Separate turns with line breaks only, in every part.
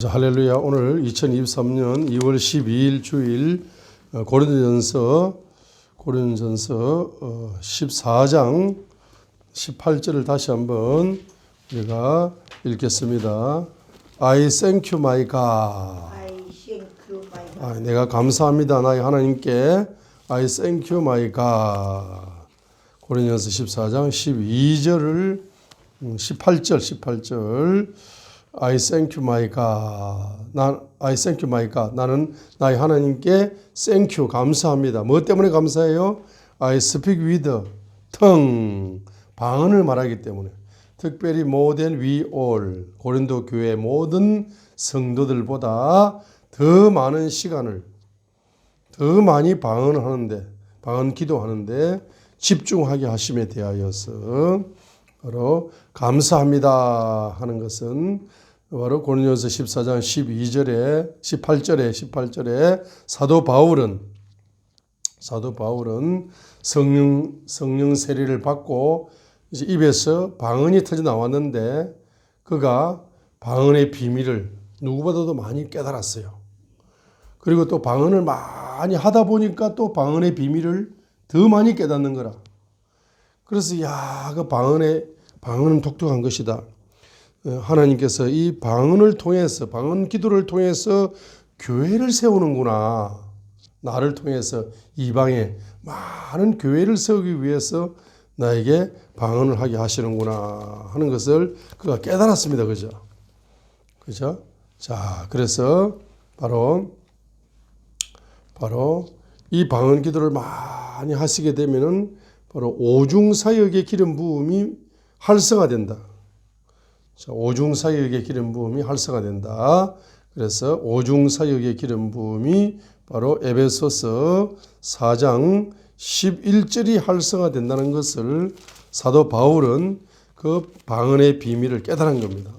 할렐루야. 오늘 2023년 2월 12일 주일 고린도전서 14장 18절을 다시 한번 우리가 읽겠습니다. I thank you, my God. 내가 감사합니다, 나의 하나님께. I thank you, my God. 고린도전서 14장 12절을 18절 I thank you, my God. I thank you, my God. 나는 나의 하나님께 thank you, 감사합니다. 뭐 때문에 감사해요? I speak with tongue. 방언을 말하기 때문에. 특별히 more than we all. 고린도 교회 모든 성도들보다 더 많은 시간을, 더 많이 방언을 하는데, 방언 기도하는데 집중하게 하심에 대하여서 바로 감사합니다 하는 것은 바로 고린도전서 14장 18절에 사도 바울은 성령 세례를 받고 이제 입에서 방언이 터져 나왔는데 그가 방언의 비밀을 누구보다도 많이 깨달았어요. 그리고 또 방언을 많이 하다 보니까 또 방언의 비밀을 더 많이 깨닫는 거라. 그래서 그 방언은 독특한 것이다. 하나님께서 이 방언을 통해서, 방언 기도를 통해서 교회를 세우는구나. 나를 통해서 이방에 많은 교회를 세우기 위해서 나에게 방언을 하게 하시는구나 하는 것을 그가 깨달았습니다. 그죠? 자, 그래서 바로 이 방언 기도를 많이 하시게 되면은 바로 오중사역의 기름 부음이 활성화된다. 자, 오중사역의 기름 부음이 활성화된다. 그래서 오중사역의 기름 부음이 바로 에베소서 4장 11절이 활성화된다는 것을 사도 바울은 그 방언의 비밀을 깨달은 겁니다.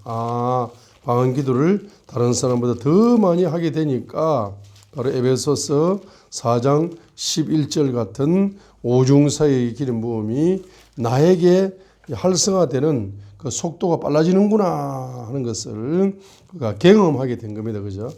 방언 기도를 다른 사람보다 더 많이 하게 되니까 바로 에베소서 4장 11절 같은 오중사역의 기름 부음이 나에게 활성화되는 그 속도가 빨라지는구나 하는 것을 그가 경험하게 된 겁니다. 그죠?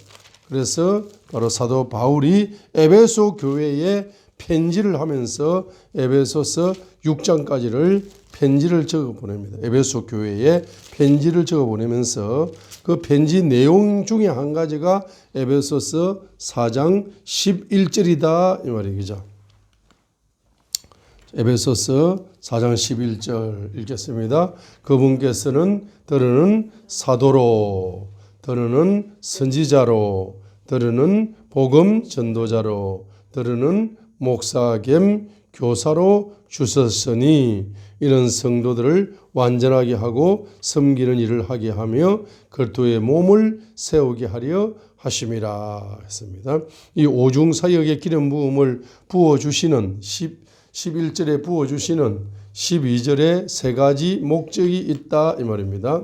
그래서 바로 사도 바울이 에베소 교회에 편지를 하면서 에베소서 6장까지를 편지를 적어 보냅니다. 에베소 교회에 편지를 적어 보내면서 그 편지 내용 중에 한 가지가 에베소서 4장 11절이다 이 말이죠. 에베소서 4장 11절 읽겠습니다. 그분께서는 더러는 사도로, 더러는 선지자로, 더러는 복음 전도자로, 더러는 목사 겸 교사로 주셨으니 이런 성도들을 완전하게 하고 섬기는 일을 하게 하며 그리스도의 몸을 세우게 하려 하심이라 했습니다. 이 오중사역의 기름 부음을 부어주시는 11절에 부어주시는 12절에 세 가지 목적이 있다 이 말입니다.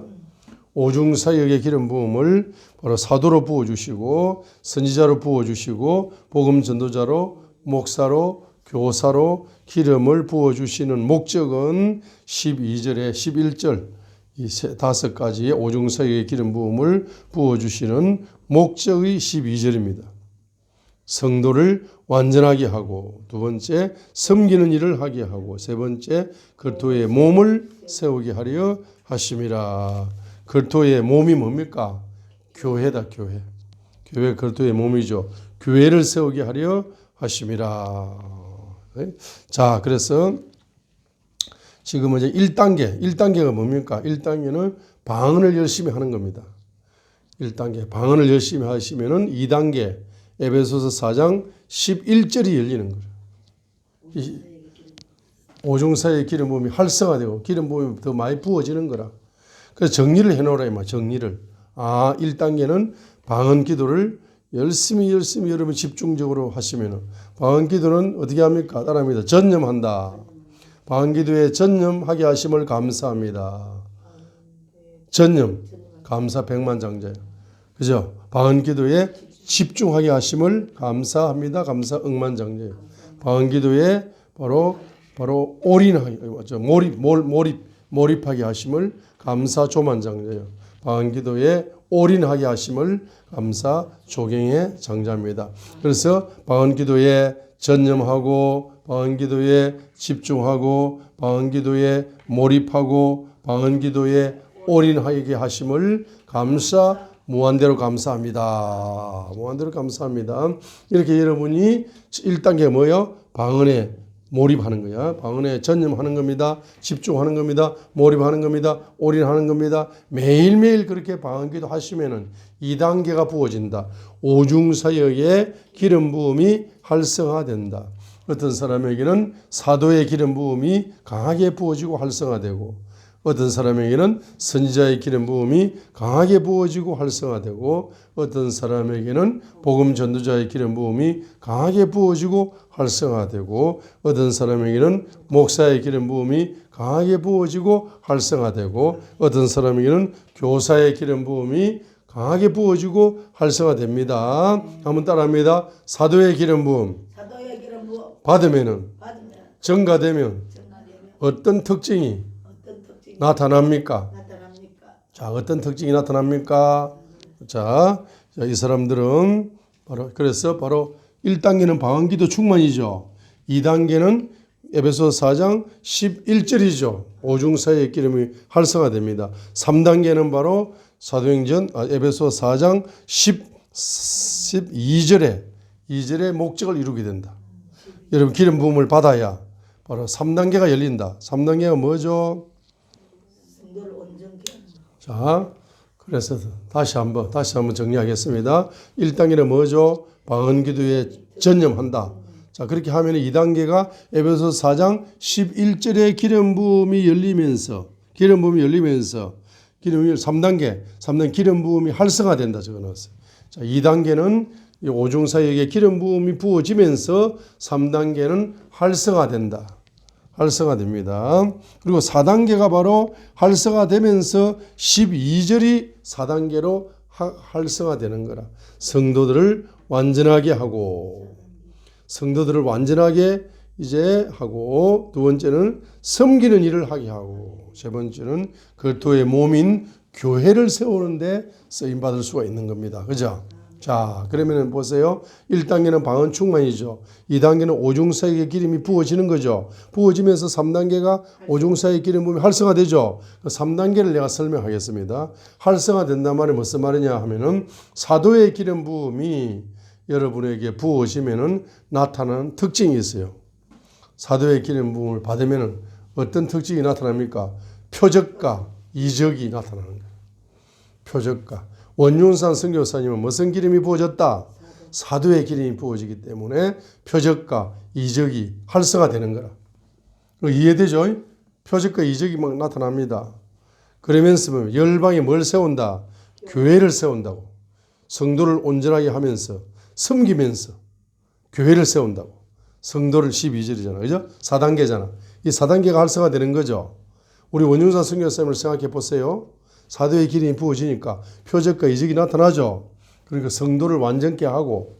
오중사역의 기름 부음을 바로 사도로 부어주시고 선지자로 부어주시고 복음 전도자로 목사로 교사로 기름을 부어주시는 목적은 12절에 11절 이 다섯 가지의 오중사역의 기름 부음을 부어주시는 목적이 12절입니다. 성도를 완전하게 하고 두 번째 섬기는 일을 하게 하고 세 번째 그리스도의 몸을 세우게 하려 하심이라. 그리스도의 몸이 뭡니까? 교회다. 교회 그리스도의 몸이죠. 교회를 세우게 하려 하심이라. 자, 그래서 지금은 이제 1단계가 뭡니까? 1단계는 방언을 열심히 하는 겁니다. 1단계 방언을 열심히 하시면은 2단계 에베소서 4장 11절이 열리는 거예요. 오중사의 기름 부음이 활성화되고 기름 부음이 더 많이 부어지는 거라. 그래서 정리를 해놓으라 이 말. 정리를. 1단계는 방언 기도를 열심히 여러분 집중적으로 하시면은 방언 기도는 어떻게 합니까? 따라합니다. 전념한다. 방언 기도에 전념하게 하심을 감사합니다. 전념 감사 백만장자예요. 그죠? 방언 기도에 집중하게 하심을 감사합니다. 감사 억만장자예요. 방언 기도에 바로 올인하게 몰입하게 하심을 감사 조만장자예요. 방언 기도에 올인하게 하심을 감사 조경의 장자입니다. 그래서 방언기도에 전념하고 방언기도에 집중하고 방언기도에 몰입하고 방언기도에 올인하게 하심을 감사 무한대로 감사합니다. 무한대로 감사합니다. 이렇게 여러분이 1단계 뭐예요? 방언에 몰입하는 거야. 방언에 전념하는 겁니다. 집중하는 겁니다. 몰입하는 겁니다. 올인하는 겁니다. 매일매일 그렇게 방언기도 하시면은 2단계가 부어진다. 오중사역의 기름 부음이 활성화된다. 어떤 사람에게는 사도의 기름 부음이 강하게 부어지고 활성화되고 어떤 사람에게는 선지자의 기름 부음이 강하게 부어지고 활성화되고 어떤 사람에게는 복음 전도자의 기름 부음이 강하게 부어지고 활성화되고 어떤 사람에게는 목사의 기름 부음이 강하게 부어지고 활성화되고 어떤 사람에게는 교사의 기름 부음이 강하게 부어지고 활성화됩니다. 한번 따라합니다. 사도의 기름 부음 받으면은 증가되면 어떤 특징이 나타납니까? 자, 어떤 특징이 나타납니까? 자, 이 사람들은 그래서 바로 1단계는 방언기도 충만이죠. 2단계는 에베소서 4장 11절이죠. 오중사의 기름이 활성화됩니다. 3단계는 바로 사도행전 에베소서 4장 12절의 목적을 이루게 된다. 여러분 기름 부음을 받아야 바로 3단계가 열린다. 3단계가 뭐죠? 자, 그래서 다시 한번 정리하겠습니다. 1단계는 뭐죠? 방언기도에 전념한다. 자, 그렇게 하면 2단계가 에베소서 4장 11절의 기름 부음이 열리면서 3단계 기름 부음이 활성화된다 적어놨어요. 자, 2단계는 오중사역의 기름 부음이 부어지면서 3단계는 활성화됩니다. 그리고 4단계가 바로 활성화되면서 12절이 4단계로 활성화되는 거라. 성도들을 완전하게 하고 이제 하고 두 번째는 섬기는 일을 하게 하고 세 번째는 그리스도의 몸인 교회를 세우는데 쓰임 받을 수가 있는 겁니다. 그죠? 자, 그러면 보세요. 1단계는 방언 충만이죠. 2단계는 오중사역의 기름이 부어지는 거죠. 부어지면서 3단계가 오중사역의 기름 부음이 활성화되죠. 3단계를 내가 설명하겠습니다. 활성화된단 말이 무슨 말이냐 하면은 사도의 기름 부음이 여러분에게 부어지면은 나타나는 특징이 있어요. 사도의 기름 부음을 받으면은 어떤 특징이 나타납니까? 표적과 이적이 나타나는 거예요. 표적과. 원윤산 선교사님은 무슨 기름이 부어졌다? 사도의 기름이 부어지기 때문에 표적과 이적이 활성화되는 거라. 이해되죠? 표적과 이적이 막 나타납니다. 그러면서 열방에 뭘 세운다? 교회를 세운다고. 성도를 온전하게 하면서 섬기면서 교회를 세운다고. 성도를 12절이잖아. 그죠? 4단계잖아. 이 4단계가 활성화되는 거죠. 우리 원윤산 선교사님을 생각해 보세요. 사도의 기름이 부어지니까 표적과 이적이 나타나죠. 그러니까 성도를 완전케 하고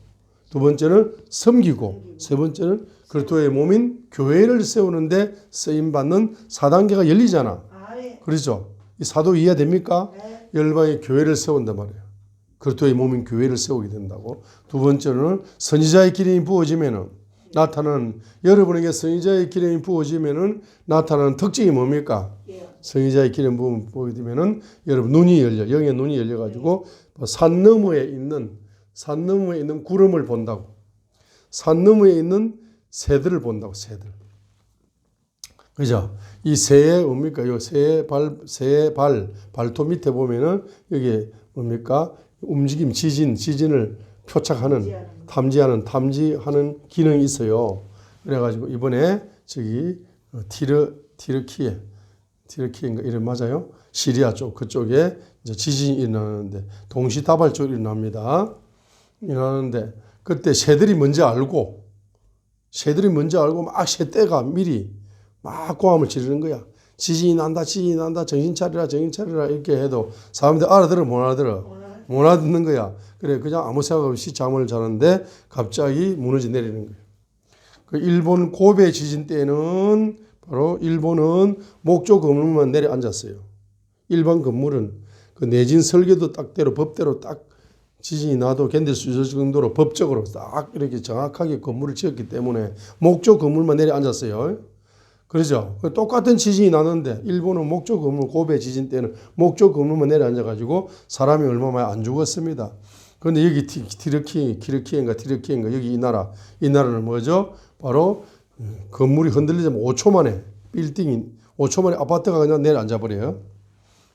두 번째는 섬기고 세 번째는 그리스도의 몸인 교회를 세우는데 쓰임받는 4단계가 열리잖아. 그렇죠? 이 사도 이해됩니까? 열방의 교회를 세운단 말이에요. 그리스도의 몸인 교회를 세우게 된다고. 두 번째는 선지자의 기름이 부어지면은 나타나는 여러분에게 선지자의 기름이 부어지면은 나타나는 특징이 뭡니까? 선지자의 기름 부음 보게 되면은 여러분 눈이 열려 영의 눈이 열려 가지고 산 너머에 있는 구름을 본다고. 산 너머에 있는 새들을 본다고. 새들. 그죠? 이 새의 뭡니까? 요 새의 발톱 밑에 보면은 여기 뭡니까? 움직임 지진을 표착하는 탐지하는 기능이 있어요. 그래가지고 이번에 저기 티르키예인가 이름 맞아요? 시리아 쪽 그쪽에 이제 지진이 일어나는데 동시다발적으로 일어납니다. 일어나는데 그때 새들이 뭔지 알고 막 새떼가 미리 막 고함을 지르는 거야. 지진이 난다 정신 차리라 이렇게 해도 사람들이 알아들어 못 알아듣는 거야. 그래 그냥 아무 생각 없이 잠을 자는데 갑자기 무너져 내리는 거예요. 그 일본 고베 지진 때는 바로 일본은 목조 건물만 내려앉았어요. 일반 건물은 그 내진 설계도 딱대로 법대로 딱 지진이 나도 견딜 수 있을 정도로 법적으로 딱 이렇게 정확하게 건물을 지었기 때문에 목조 건물만 내려앉았어요. 그러죠. 똑같은 지진이 나는데 일본은 목조 건물 고베 지진 때는 목조 건물만 내려앉아가지고 사람이 얼마 만에 안 죽었습니다. 그런데 여기 티르키예인가 여기 이 나라는 뭐죠? 바로 건물이 흔들리자면 5초 만에 빌딩이 5초 만에 아파트가 그냥 내려앉아 버려요.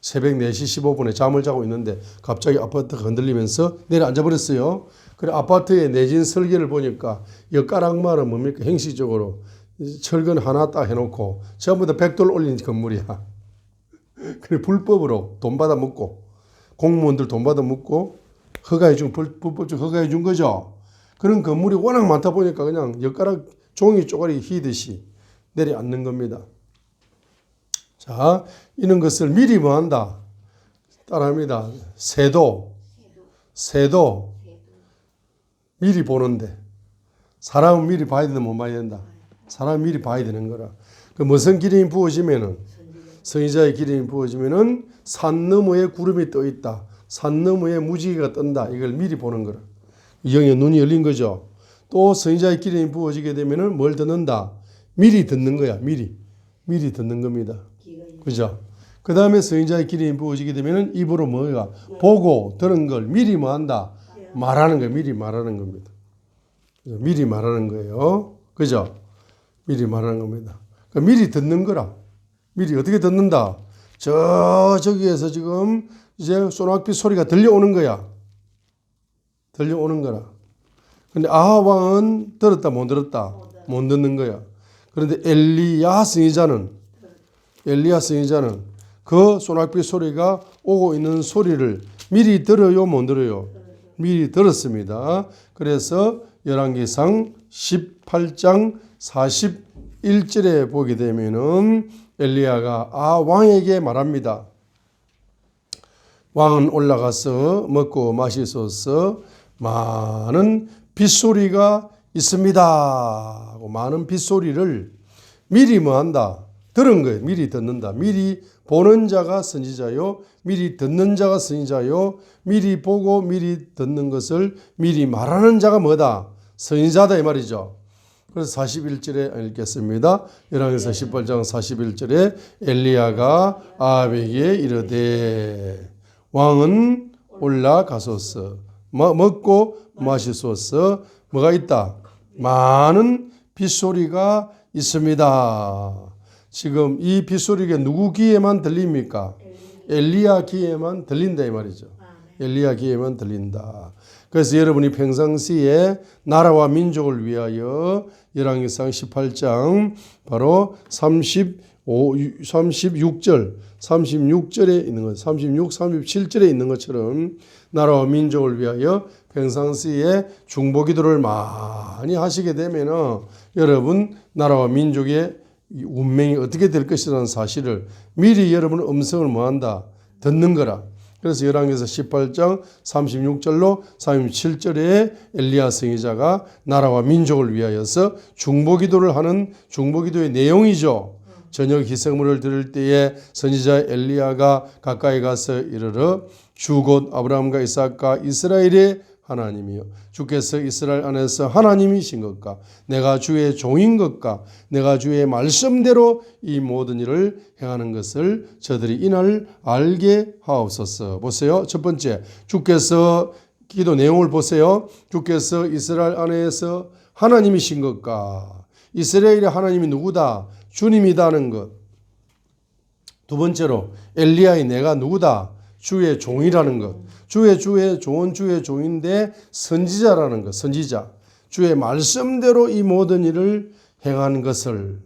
새벽 4시 15분에 잠을 자고 있는데 갑자기 아파트가 흔들리면서 내려앉아 버렸어요. 그래 아파트의 내진 설계를 보니까 엿가락말은 뭡니까? 형식적으로 철근 하나 딱 해놓고 전부 다 $100 올린 건물이야. 그래 불법으로 돈 받아 먹고 공무원들 돈 받아 먹고 허가해 준 불법적 허가해 준 거죠. 그런 건물이 워낙 많다 보니까 그냥 엿가락 종이 쪼가리 휘듯이 내려앉는 겁니다. 자, 이런 것을 미리 뭐 한다? 따라합니다. 세도 미리 보는데 사람은 미리 봐야 된다 못 봐야 된다. 사람은 미리 봐야 되는 거라. 그 무슨 기름이 부어지면은 선지자의 기름이 부어지면은 산 너머에 구름이 떠 있다. 산 너머에 무지개가 뜬다. 이걸 미리 보는 거라. 영의 눈이 열린 거죠. 또 선지자의 기름이 부어지게 되면은 뭘 듣는다? 미리 듣는 거야. 미리 듣는 겁니다. 그죠? 그 다음에 선지자의 기름이 부어지게 되면은 입으로 뭐가 보고 들은 걸 미리 뭐 한다? 말하는 거야. 미리 말하는 겁니다. 미리 말하는 거예요. 그죠? 미리 말하는 겁니다. 그러니까 미리 듣는 거라. 미리 어떻게 듣는다? 저기에서 지금 이제 소낙비 소리가 들려오는 거야. 들려오는 거라. 근데 아하 왕은 들었다 못 들었다? 못 듣는 거야. 그런데 엘리야 선지자는 그 소낙비 소리가 오고 있는 소리를 미리 들어요 못 들어요? 미리 들었습니다. 그래서 열왕기상 18장 41절에 보게 되면은 엘리야가 왕에게 말합니다. 왕은 올라가서 먹고 마시소서 많은 빗소리가 있습니다. 많은 빗소리를 미리 뭐 한다? 들은 거예요. 미리 듣는다. 미리 보는 자가 선지자요. 미리 듣는 자가 선지자요. 미리 보고 미리 듣는 것을 미리 말하는 자가 뭐다? 선지자다 이 말이죠. 그래서 41절에 읽겠습니다. 열왕기상 18장 41절에 엘리야가 아합에게 이르되 왕은 올라가소서 먹고 마시소서 뭐가 있다? 많은 빗소리가 있습니다. 지금 이 빗소리가 누구 귀에만 들립니까? 엘리야 귀에만 들린다 이 말이죠. 엘리야 귀에만 들린다. 그래서 여러분이 평상시에 나라와 민족을 위하여 열왕기상 18장 바로 36절에 있는 것, 37절에 있는 것처럼 나라와 민족을 위하여 평상시에 중보기도를 많이 하시게 되면은 여러분 나라와 민족의 운명이 어떻게 될 것이라는 사실을 미리 여러분은 음성을 뭐한다? 듣는 거라. 그래서 열왕기상 18장 36절로 37절에 엘리야 선지자가 나라와 민족을 위하여서 중보기도를 하는 중보기도의 내용이죠. 저녁 희생물을 드릴 때에 선지자 엘리야가 가까이 가서 이르러 주 곧 아브라함과 이삭과 이스라엘의 하나님이요 주께서 이스라엘 안에서 하나님이신 것과 내가 주의 종인 것과 내가 주의 말씀대로 이 모든 일을 행하는 것을 저들이 이날 알게 하옵소서. 보세요. 첫 번째 주께서 기도 내용을 보세요. 주께서 이스라엘 안에서 하나님이신 것과 이스라엘의 하나님이 누구다? 주님이다는 것. 두 번째로 엘리야의 내가 누구다? 주의 종이라는 것. 주의 종인데 선지자라는 것. 선지자. 주의 말씀대로 이 모든 일을 행한 것을.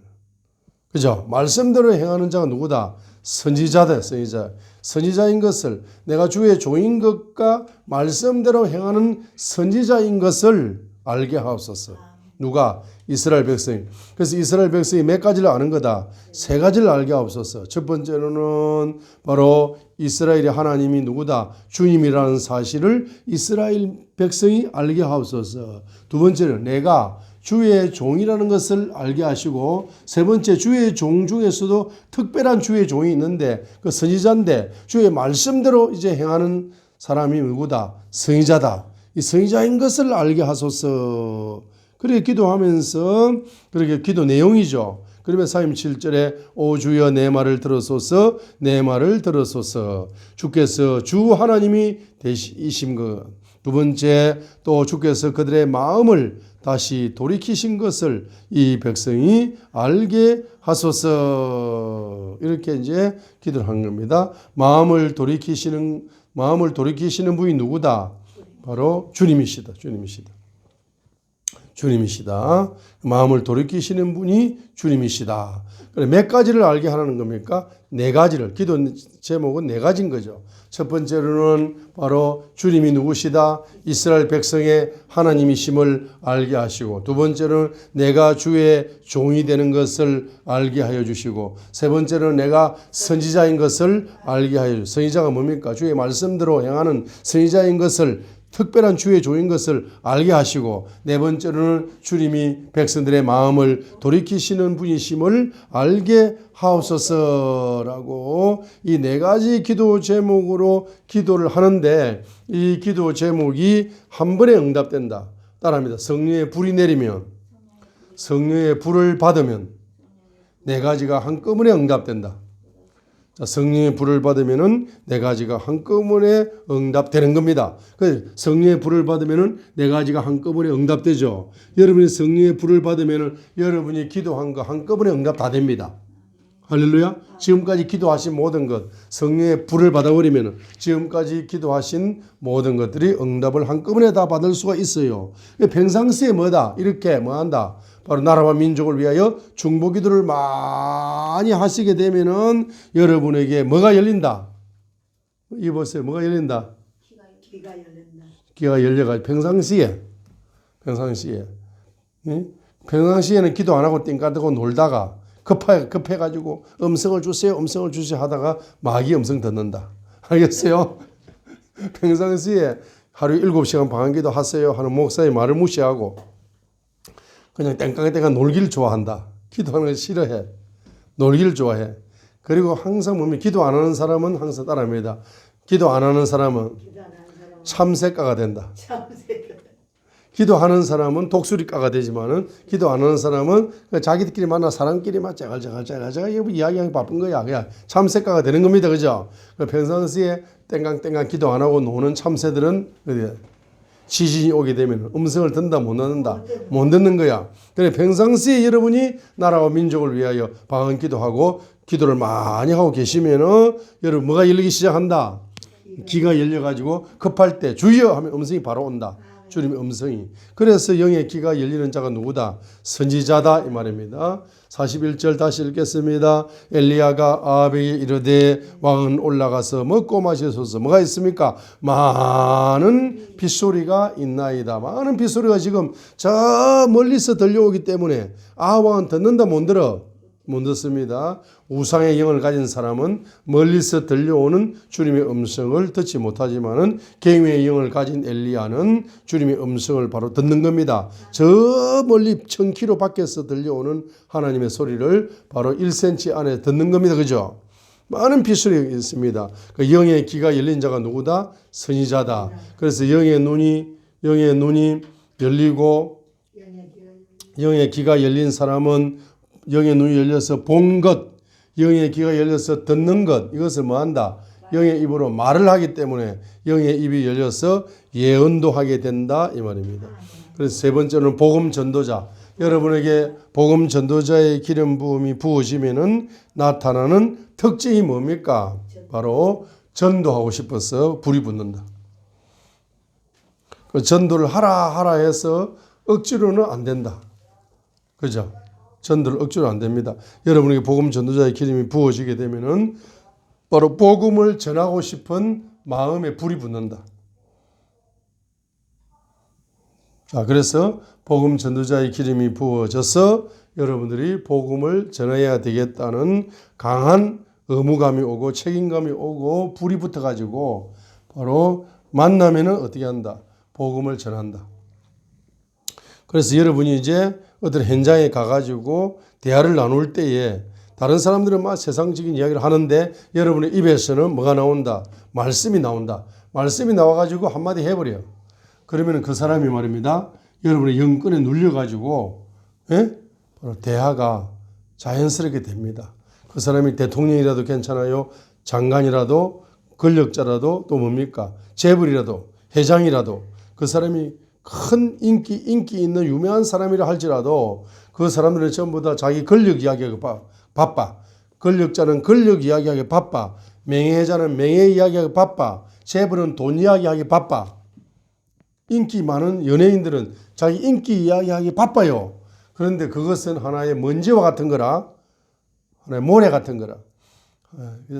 그죠? 말씀대로 행하는 자가 누구다? 선지자다. 선지자. 선지자인 것을 내가 주의 종인 것과 말씀대로 행하는 선지자인 것을 알게 하옵소서. 누가? 이스라엘 백성. 그래서 이스라엘 백성이 몇 가지를 아는 거다? 세 가지를 알게 하옵소서. 첫 번째로는 바로 이스라엘의 하나님이 누구다? 주님이라는 사실을 이스라엘 백성이 알게 하옵소서. 두 번째는 내가 주의 종이라는 것을 알게 하시고, 세 번째 주의 종 중에서도 특별한 주의 종이 있는데 그 선지자인데 주의 말씀대로 이제 행하는 사람이 누구다? 선지자다. 이 선지자인 것을 알게 하소서. 그렇게 기도하면서 그렇게 기도 내용이죠. 그러면 37절에 오 주여 내 말을 들으소서, 내 말을 들으소서. 주께서 주 하나님이 되시신 것. 두 번째, 또 주께서 그들의 마음을 다시 돌이키신 것을 이 백성이 알게 하소서. 이렇게 이제 기도를 한 겁니다. 마음을 돌이키시는 분이 누구다? 바로 주님이시다. 주님이시다. 마음을 돌이키시는 분이 주님이시다. 몇 가지를 알게 하라는 겁니까? 네 가지를. 기도 제목은 네 가지인 거죠. 첫 번째로는 바로 주님이 누구시다? 이스라엘 백성의 하나님이심을 알게 하시고, 두 번째로는 내가 주의 종이 되는 것을 알게 하여 주시고, 세 번째로는 내가 선지자인 것을 알게 하여 주시고, 선지자가 뭡니까? 주의 말씀대로 행하는 선지자인 것을, 특별한 주의 종인 것을 알게 하시고, 네 번째로는 주님이 백성들의 마음을 돌이키시는 분이심을 알게 하옵소서라고 이 네 가지 기도 제목으로 기도를 하는데, 이 기도 제목이 한 번에 응답된다. 따라합니다. 성령의 불이 내리면, 성령의 불을 받으면 네 가지가 한꺼번에 응답된다. 자, 성령의 불을 받으면은 네 가지가 한꺼번에 응답되는 겁니다. 성령의 불을 받으면은 네 가지가 한꺼번에 응답되죠. 여러분이 성령의 불을 받으면은 여러분이 기도한 거 한꺼번에 응답 다 됩니다. 할렐루야. 지금까지 기도하신 모든 것, 성령의 불을 받아버리면은 지금까지 기도하신 모든 것들이 응답을 한꺼번에 다 받을 수가 있어요. 평상시에 뭐다? 이렇게 뭐 한다? 바로 나라와 민족을 위하여 중보기도를 많이 하시게 되면은 여러분에게 뭐가 열린다? 이 보세요. 뭐가 열린다?
귀가 열린다.
귀가 열려가지고 평상시에는 기도 안 하고 띵까대고 놀다가 급해가지고 음성을 주세요 하다가 마귀 음성 듣는다. 알겠어요? 평상시에 하루 7시간 방언기도 하세요 하는 목사의 말을 무시하고 그냥 땡깡땡깡 놀기를 좋아한다. 기도하는 걸 싫어해. 놀기를 좋아해. 그리고 항상 보면 기도 안 하는 사람은 항상 따라합니다. 기도 안 하는 사람은 참새가가 된다. 기도하는 사람은 독수리가가 되지만은 기도 안 하는 사람은 자기들끼리 만나 사람끼리 막 째갈째갈 이야기하기 바쁜 거야. 그냥 참새가가 되는 겁니다. 그죠? 평상시에 땡깡땡깡 기도 안 하고 노는 참새들은 지진이 오게 되면 음성을 듣는다 못 듣는다? 못 듣는 거야. 그래 평상시에 여러분이 나라와 민족을 위하여 방언 기도하고 기도를 많이 하고 계시면은 여러분 뭐가 열리기 시작한다? 귀가 열려가지고 급할 때 주여 하면 음성이 바로 온다. 주님의 음성이. 그래서 영의 귀가 열리는 자가 누구다? 선지자다 이 말입니다. 41절 다시 읽겠습니다. 엘리야가 아합에게 이르되 왕은 올라가서 먹고 마시소서. 뭐가 있습니까? 많은 빗소리가 있나이다. 많은 빗소리가 지금 저 멀리서 들려오기 때문에 아합 왕은 듣는다 못 들어? 못 듣습니다. 우상의 영을 가진 사람은 멀리서 들려오는 주님의 음성을 듣지 못하지만은 갱의 영을 가진 엘리야는 주님의 음성을 바로 듣는 겁니다. 저 멀리 1000km 밖에서 들려오는 하나님의 소리를 바로 1cm 안에 듣는 겁니다. 그죠? 많은 빗소리가 있습니다. 그 영의 귀가 열린 자가 누구다? 선지자다. 그래서 영의 눈이 열리고 영의 귀가 열린 사람은 영의 눈이 열려서 본 것, 영의 귀가 열려서 듣는 것, 이것을 뭐 한다? 영의 입으로 말을 하기 때문에 영의 입이 열려서 예언도 하게 된다 이 말입니다. 그래서 세 번째는 복음 전도자. 여러분에게 복음 전도자의 기름 부음이 부어지면은 나타나는 특징이 뭡니까? 바로 전도하고 싶어서 불이 붙는다. 그 전도를 하라 해서 억지로는 안 된다. 그죠? 전도를 억지로 안 됩니다. 여러분에게 복음 전도자의 기름이 부어지게 되면은 바로 복음을 전하고 싶은 마음에 불이 붙는다. 자, 그래서 복음 전도자의 기름이 부어져서 여러분들이 복음을 전해야 되겠다는 강한 의무감이 오고 책임감이 오고 불이 붙어가지고 바로 만나면은 어떻게 한다? 복음을 전한다. 그래서 여러분이 이제 어떤 현장에 가가지고 대화를 나눌 때에 다른 사람들은 막 세상적인 이야기를 하는데 여러분의 입에서는 뭐가 나온다? 말씀이 나온다. 말씀이 나와가지고 한마디 해버려요. 그러면 그 사람이 말입니다. 여러분의 영권에 눌려가지고 바로 대화가 자연스럽게 됩니다. 그 사람이 대통령이라도 괜찮아요. 장관이라도 권력자라도 또 뭡니까? 재벌이라도 회장이라도 그 사람이 큰 인기 있는 유명한 사람이라 할지라도 그 사람들은 전부 다 자기 권력 이야기하기 바빠. 권력자는 권력 이야기하기 바빠. 명예자는 명예 이야기하기 바빠. 재벌은 돈 이야기하기 바빠. 인기 많은 연예인들은 자기 인기 이야기하기 바빠요. 그런데 그것은 하나의 먼지와 같은 거라, 하나의 모래 같은 거라,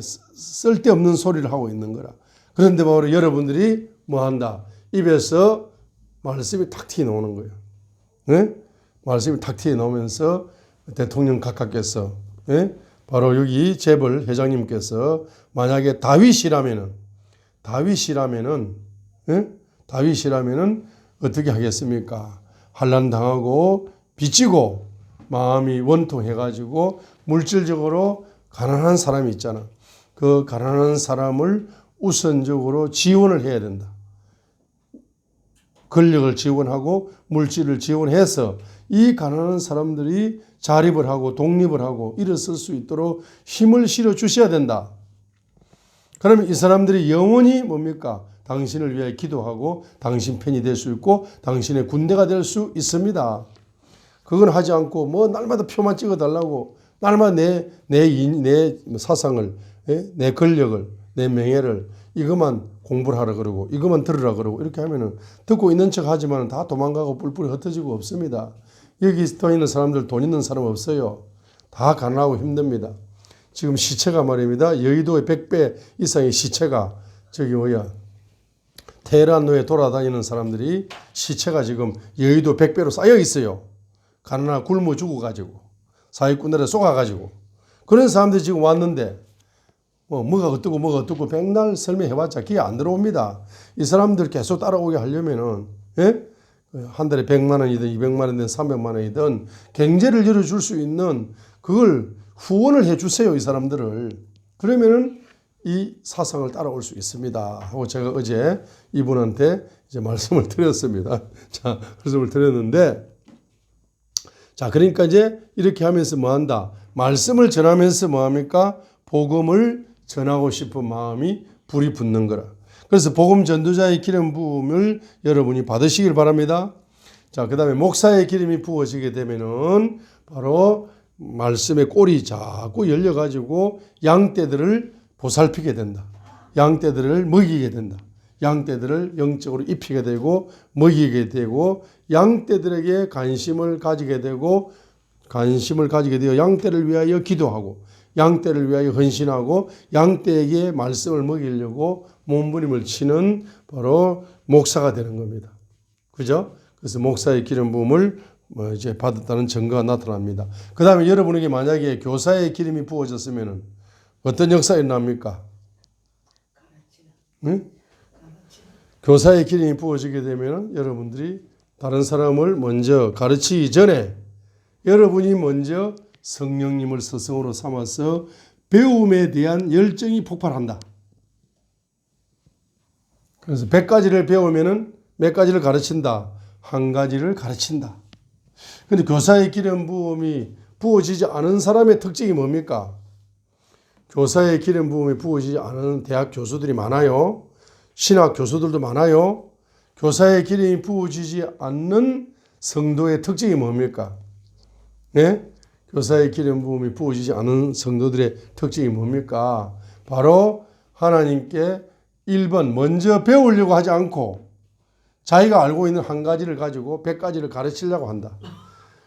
쓸데없는 소리를 하고 있는 거라. 그런데 바로 여러분들이 뭐 한다? 입에서 말씀이 탁 튀어나오는 거예요. 네? 말씀이 탁 튀어나오면서 대통령 각하께서 바로 여기 재벌 회장님께서 만약에 다윗이라면은 어떻게 하겠습니까? 환난 당하고 빚지고 마음이 원통해가지고 물질적으로 가난한 사람이 있잖아. 그 가난한 사람을 우선적으로 지원을 해야 된다. 권력을 지원하고 물질을 지원해서 이 가난한 사람들이 자립을 하고 독립을 하고 일어설 수 있도록 힘을 실어 주셔야 된다. 그러면 이 사람들이 영원히 뭡니까? 당신을 위해 기도하고 당신 편이 될 수 있고 당신의 군대가 될 수 있습니다. 그건 하지 않고 뭐 날마다 표만 찍어달라고 날마다 내 사상을, 내 권력을, 내 명예를 이것만 공부를 하라 그러고 이것만 들으라 그러고 이렇게 하면은 듣고 있는 척 하지만 다 도망가고 뿔뿔이 흩어지고 없습니다. 여기 돈 있는 사람들 돈 있는 사람 없어요. 다 가난하고 힘듭니다. 지금 시체가 말입니다. 여의도의 100배 이상의 시체가 저기 테헤란로에 돌아다니는 사람들이 시체가 지금 여의도 100배로 쌓여 있어요. 가난하고 굶어 죽어가지고 사기꾼들에 쏘가가지고 그런 사람들이 지금 왔는데 뭐가 어떻고 백날 설명해봤자 기회 안 들어옵니다. 이 사람들 계속 따라오게 하려면은 한 달에 100만 원이든 200만 원이든 300만 원이든 경제를 열어줄 수 있는 그걸 후원을 해주세요. 이 사람들을. 그러면은 이 사상을 따라올 수 있습니다. 하고 제가 어제 이분한테 이제 말씀을 드렸습니다. 자, 말씀을 드렸는데 자, 그러니까 이제 이렇게 하면서 뭐 한다? 말씀을 전하면서 뭐 합니까? 복음을 전하고 싶은 마음이 불이 붙는 거라. 그래서 복음 전도자의 기름 부음을 여러분이 받으시길 바랍니다. 자, 그 다음에 목사의 기름이 부어지게 되면은 바로 말씀의 꼴이 자꾸 열려가지고 양떼들을 보살피게 된다. 양떼들을 먹이게 된다. 양떼들을 영적으로 입히게 되고 먹이게 되고 양떼들에게 관심을 가지게 되고 양떼를 위하여 기도하고 양떼를 위하여 헌신하고 양떼에게 말씀을 먹이려고 몸부림을 치는 바로 목사가 되는 겁니다. 그죠? 그래서 목사의 기름 부음을 이제 받았다는 증거가 나타납니다. 그 다음에 여러분에게 만약에 교사의 기름이 부어졌으면 어떤 역사가 일어납니까? 응? 교사의 기름이 부어지게 되면 여러분들이 다른 사람을 먼저 가르치기 전에 여러분이 먼저 성령님을 스승으로 삼아서 배움에 대한 열정이 폭발한다. 그래서 100가지를 배우면은 몇 가지를 가르친다. 한 가지를 가르친다. 근데 교사의 기름 부음이 부어지지 않은 사람의 특징이 뭡니까? 교사의 기름 부음이 부어지지 않은 대학 교수들이 많아요. 신학 교수들도 많아요. 교사의 기름이 부어지지 않는 성도의 특징이 뭡니까? 네? 교사의 기름 부음이 부어지지 않은 성도들의 특징이 뭡니까? 바로 하나님께 1번 먼저 배우려고 하지 않고 자기가 알고 있는 한 가지를 가지고 100가지를 가르치려고 한다.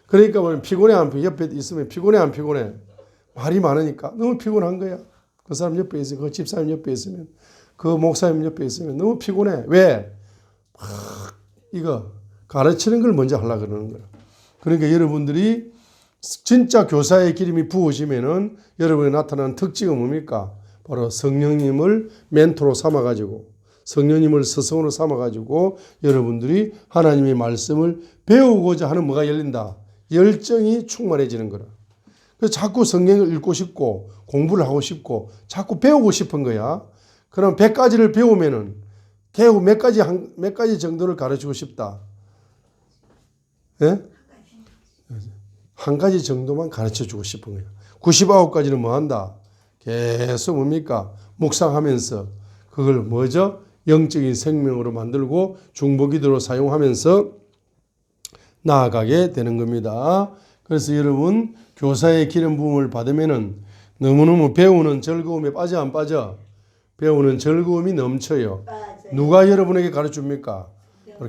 그러니까 뭐 피곤해 안 피곤해? 옆에 있으면 피곤해 안 피곤해? 말이 많으니까 너무 피곤한 거야. 그 사람 옆에 있으면 그 집사님 옆에 있으면 그 목사님 옆에 있으면 너무 피곤해. 왜? 막 이거 가르치는 걸 먼저 하려고 그러는 거야. 그러니까 여러분들이 진짜 교사의 기름이 부어지면은 여러분이 나타나는 특징은 뭡니까? 바로 성령님을 멘토로 삼아가지고 성령님을 스승으로 삼아가지고 여러분들이 하나님의 말씀을 배우고자 하는 뭐가 열린다? 열정이 충만해지는 거라. 그래서 자꾸 성경을 읽고 싶고 공부를 하고 싶고 자꾸 배우고 싶은 거야. 그럼 100가지를 배우면은 겨우 몇 가지 정도를 가르치고 싶다. 예? 한 가지 정도만 가르쳐 주고 싶은 거야. 99가지는 뭐 한다? 계속 뭡니까? 묵상하면서 그걸 뭐죠? 영적인 생명으로 만들고 중보기도로 사용하면서 나아가게 되는 겁니다. 그래서 여러분 교사의 기름 부음을 받으면은 너무너무 배우는 즐거움에 빠져 안 빠져? 배우는 즐거움이 넘쳐요.
맞아요.
누가 여러분에게 가르쳐줍니까?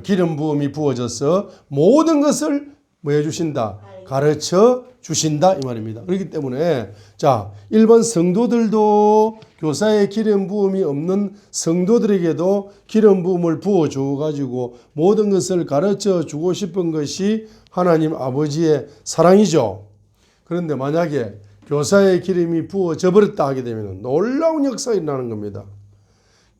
기름 부음이 부어져서 모든 것을 뭐 해주신다? 가르쳐 주신다 이 말입니다. 그렇기 때문에 자 일반 성도들도 교사의 기름 부음이 없는 성도들에게도 기름 부음을 부어줘 가지고 모든 것을 가르쳐 주고 싶은 것이 하나님 아버지의 사랑이죠. 그런데 만약에 교사의 기름이 부어져 버렸다 하게 되면 놀라운 역사가 일어나는 겁니다.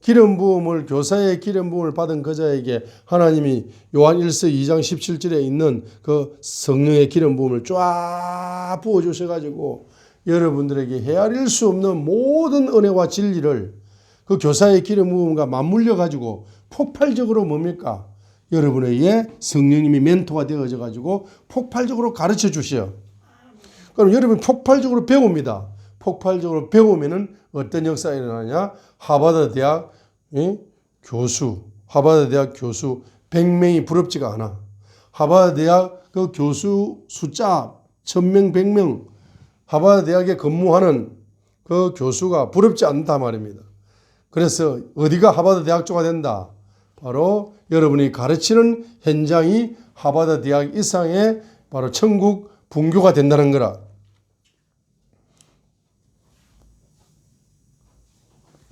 기름 부음을 교사의 기름 부음을 받은 그 자에게 하나님이 요한 1서 2장 17절에 있는 그 성령의 기름 부음을 쫙 부어 주셔 가지고 여러분들에게 헤아릴 수 없는 모든 은혜와 진리를 그 교사의 기름 부음과 맞물려 가지고 폭발적으로 뭡니까? 여러분에게 성령님이 멘토가 되어져 가지고 폭발적으로 가르쳐 주셔. 그럼 여러분 폭발적으로 배웁니다. 폭발적으로 배우면은 어떤 역사가 일어나냐? 하버드 대학 교수, 하버드 대학 교수 100명이 부럽지가 않아. 하버드 대학 그 교수 숫자 1000명, 100명, 하버드 대학에 근무하는 그 교수가 부럽지 않다 말입니다. 그래서 어디가 하버드 대학교가 된다? 바로 여러분이 가르치는 현장이 하버드 대학 이상의 바로 천국 분교가 된다는 거라.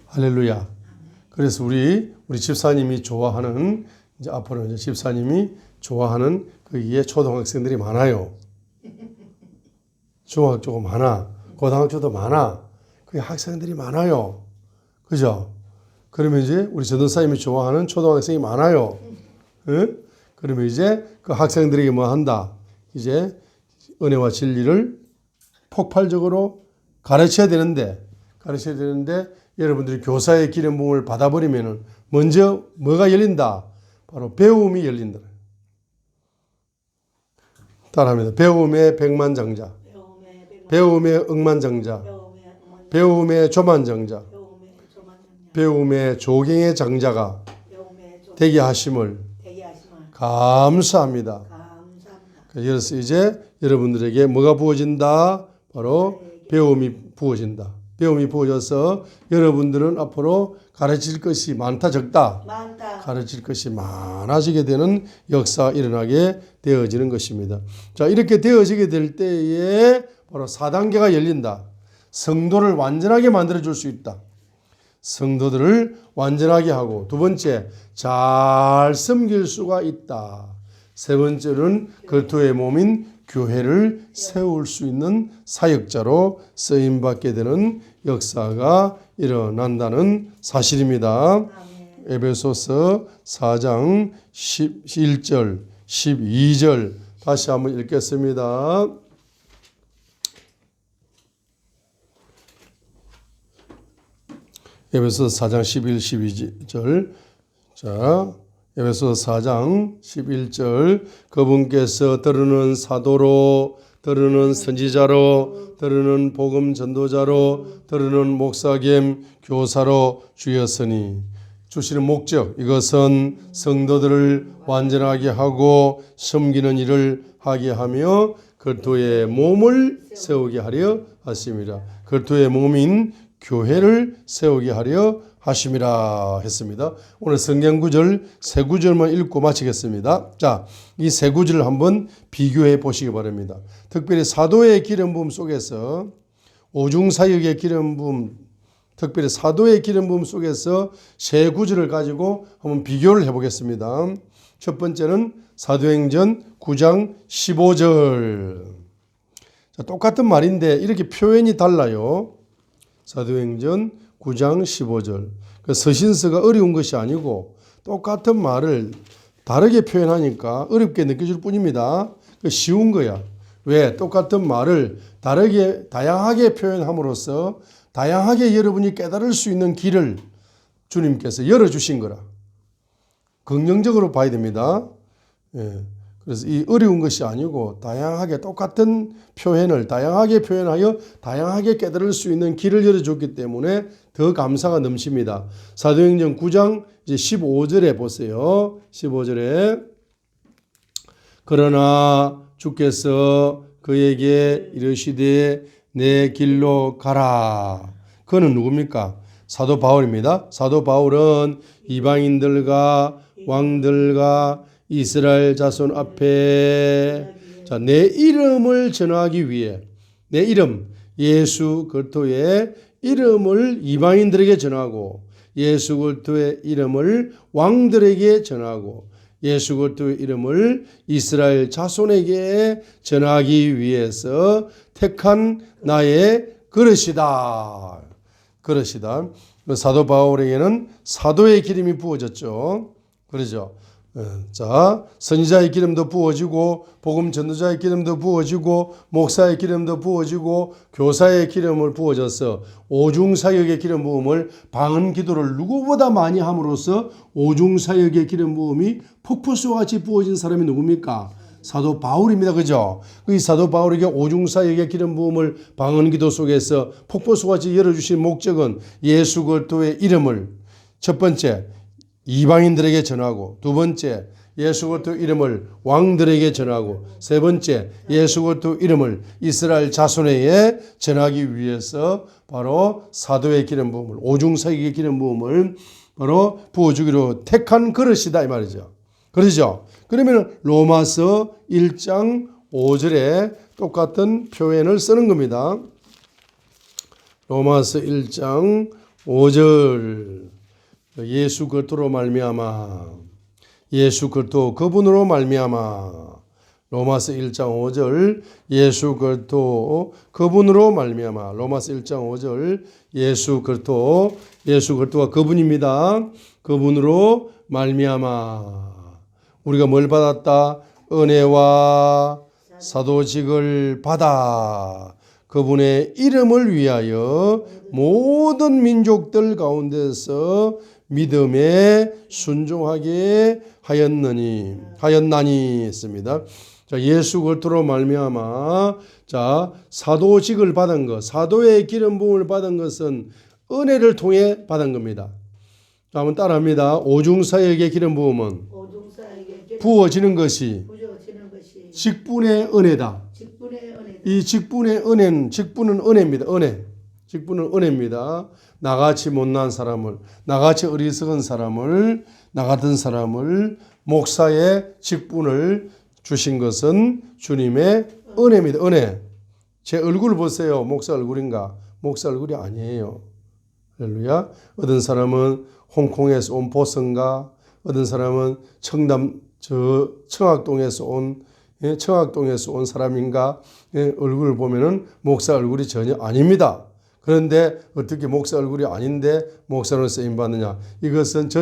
할렐루야. 그래서 우리 집사님이 좋아하는 이제 앞으로 이제 집사님이 좋아하는 거기에 초등학생들이 많아요. 중학교도 많아. 고등학교도 많아. 그 학생들이 많아요. 그죠? 그러면 이제 우리 전도사님이 좋아하는 초등학생이 많아요. 응? 그러면 이제 그 학생들에게 뭐 한다? 이제 은혜와 진리를 폭발적으로 가르쳐야 되는데 여러분들이 교사의 기름 부음을 받아버리면은 먼저 뭐가 열린다? 바로 배움이 열린다. 따라합니다. 배움의 백만장자, 배움의 억만장자, 배움의 조만장자, 배움의 조경의 장자가 되게 하심을 감사합니다. 그래서 이제 여러분들에게 뭐가 부어진다? 바로 배움이 부어진다. 배움이 부어져서 여러분들은 앞으로 가르칠 것이 많다 적다? 가르칠 것이 많아지게 되는 역사가 일어나게 되어지는 것입니다. 자, 이렇게 되어지게 될 때에 바로 4단계가 열린다. 성도를 완전하게 만들어줄 수 있다. 성도들을 완전하게 하고, 두 번째, 잘 섬길 수가 있다. 세 번째는 그리스도의 몸인 교회를 세울 수 있는 사역자로 쓰임받게 되는 역사가 일어난다는 사실입니다. 에베소서 4장 11절, 12절 다시 한번 읽겠습니다. 에베소서 4장 11, 12절. 자, 에베소서 4장 11절. 그분께서 들으는 사도로, 들으는 선지자로, 들으는 복음 전도자로, 들으는 목사 겸 교사로 주였으니, 주시는 목적, 이것은 성도들을 완전하게 하고 섬기는 일을 하게 하며 그리스도의 몸을 세우게 하려 하심이라. 그리스도의 몸인 교회를 세우게 하려 하심이라 했습니다. 오늘 성경 구절 세 구절만 읽고 마치겠습니다. 자, 이 세 구절을 한번 비교해 보시기 바랍니다. 특별히 사도의 기름 부음 속에서 오중사역의 기름 부음, 특별히 사도의 기름 부음 속에서 세 구절을 가지고 한번 비교를 해 보겠습니다. 첫 번째는 사도행전 9장 15절. 자, 똑같은 말인데 이렇게 표현이 달라요. 사도행전 9장 15절. 그 서신서가 어려운 것이 아니고 똑같은 말을 다르게 표현하니까 어렵게 느껴질 뿐입니다. 쉬운 거야. 왜? 똑같은 말을 다양하게 표현함으로써 다양하게 여러분이 깨달을 수 있는 길을 주님께서 열어주신 거라. 긍정적으로 봐야 됩니다. 예. 그래서 이 어려운 것이 아니고 다양하게 똑같은 표현을 다양하게 표현하여 다양하게 깨달을 수 있는 길을 열어줬기 때문에 더 감사가 넘칩니다. 사도행전 9장 이제 15절에 보세요. 15절에 그러나 주께서 그에게 이르시되 내 길로 가라. 그는 누굽니까? 사도 바울입니다. 사도 바울은 이방인들과 왕들과 이스라엘 자손 앞에 내 이름을 전하기 위해 내 이름 예수 그리스도의 이름을 이방인들에게 전하고 예수 그리스도의 이름을 왕들에게 전하고 예수 그리스도의 이름을 이스라엘 자손에게 전하기 위해서 택한 나의 그릇이다. 그릇이다. 사도 바울에게는 사도의 기름이 부어졌죠. 그러죠. 자, 선지자의 기름도 부어지고 복음 전도자의 기름도 부어지고 목사의 기름도 부어지고 교사의 기름을 부어져서 오중사역의 기름 부음을 방언 기도를 누구보다 많이 함으로써 오중사역의 기름 부음이 폭포수와 같이 부어진 사람이 누굽니까? 사도 바울입니다. 그죠? 이 사도 바울에게 오중사역의 기름 부음을 방언 기도 속에서 폭포수와 같이 열어주신 목적은 예수 그리스도의 이름을 첫 번째 이방인들에게 전하고 두 번째 예수 그리스도 이름을 왕들에게 전하고 세 번째 예수 그리스도 이름을 이스라엘 자손에게 전하기 위해서 바로 사도의 기름 부음을 오중사역의 기름 부음을 바로 부어주기로 택한 그릇이다 이 말이죠. 그러죠. 그러면 로마서 1장 5절에 똑같은 표현을 쓰는 겁니다. 로마서 1장 5절 예수 그리스도로 말미암아 예수 그리스도 그분으로 말미암아 로마서 1장 5절 예수 그리스도 그분으로 말미암아 로마서 1장 5절 예수 그리스도가 그분입니다. 그분으로 말미암아 우리가 뭘 받았다? 은혜와 사도직을 받아 그분의 이름을 위하여 모든 민족들 가운데서 믿음에 순종하게 하였나니 했습니다. 자, 예수 그리스도로 말미암아 자, 사도직을 받은 것, 사도의 기름 부음을 받은 것은 은혜를 통해 받은 겁니다. 자, 한번 따라합니다. 오중사역의 기름 부음은 부어지는 것이 직분의 은혜다. 이 직분의 은혜는 은혜입니다. 직분은 은혜입니다. 나같이 못난 사람을, 나같이 어리석은 사람을, 나 같은 사람을 목사의 직분을 주신 것은 주님의 은혜입니다. 은혜. 제 얼굴 보세요. 목사 얼굴인가? 목사 얼굴이 아니에요. 할렐루야. 어떤 사람은 홍콩에서 온 보성가, 어떤 사람은 청학동에서 온 사람인가? 얼굴을 보면은 목사 얼굴이 전혀 아닙니다. 그런데 어떻게 목사 얼굴이 아닌데 목사로 쓰임 받느냐? 이것은 전